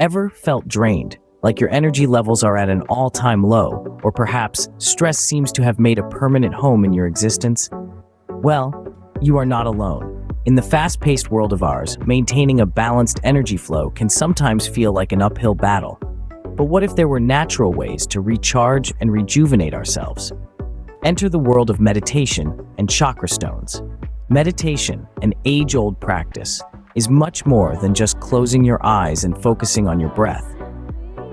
Ever felt drained, like your energy levels are at an all-time low, or perhaps stress seems to have made a permanent home in your existence? Well, you are not alone. In the fast-paced world of ours, maintaining a balanced energy flow can sometimes feel like an uphill battle. But what if there were natural ways to recharge and rejuvenate ourselves? Enter the world of meditation and chakra stones. Meditation, an age-old practice, is much more than just closing your eyes and focusing on your breath.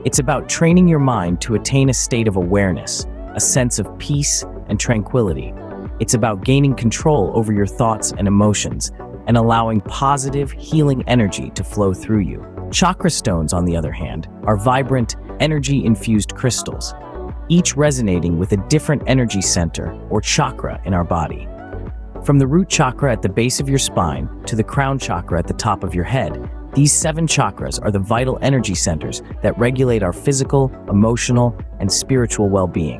It's about training your mind to attain a state of awareness, a sense of peace and tranquility. It's about gaining control over your thoughts and emotions and allowing positive, healing energy to flow through you. Chakra stones, on the other hand, are vibrant, energy-infused crystals, each resonating with a different energy center or chakra in our body. From the root chakra at the base of your spine to the crown chakra at the top of your head, these 7 chakras are the vital energy centers that regulate our physical, emotional, and spiritual well-being.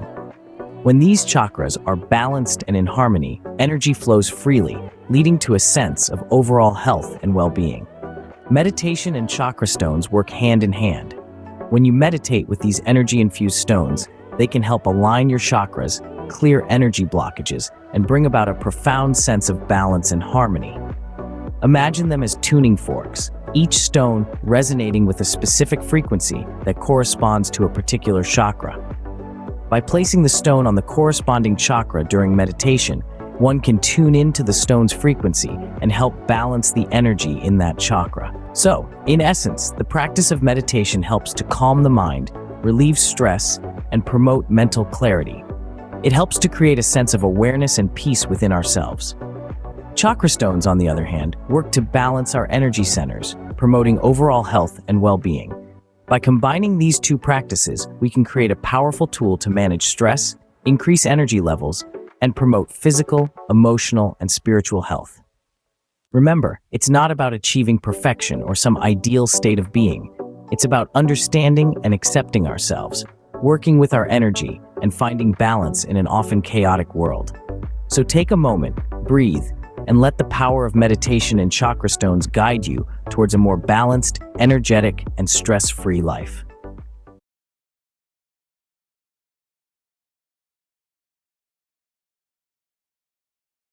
When these chakras are balanced and in harmony, energy flows freely, leading to a sense of overall health and well-being. Meditation and chakra stones work hand in hand. When you meditate with these energy-infused stones, they can help align your chakras, clear energy blockages, and bring about a profound sense of balance and harmony. Imagine them as tuning forks, each stone resonating with a specific frequency that corresponds to a particular chakra. By placing the stone on the corresponding chakra during meditation, one can tune into the stone's frequency and help balance the energy in that chakra. So, in essence, the practice of meditation helps to calm the mind, relieve stress, and promote mental clarity. It helps to create a sense of awareness and peace within ourselves. Chakra stones, on the other hand, work to balance our energy centers, promoting overall health and well-being. By combining these two practices, we can create a powerful tool to manage stress, increase energy levels, and promote physical, emotional, and spiritual health. Remember, it's not about achieving perfection or some ideal state of being. It's about understanding and accepting ourselves, working with our energy, and finding balance in an often chaotic world. So take a moment, breathe, and let the power of meditation and chakra stones guide you towards a more balanced, energetic, and stress-free life.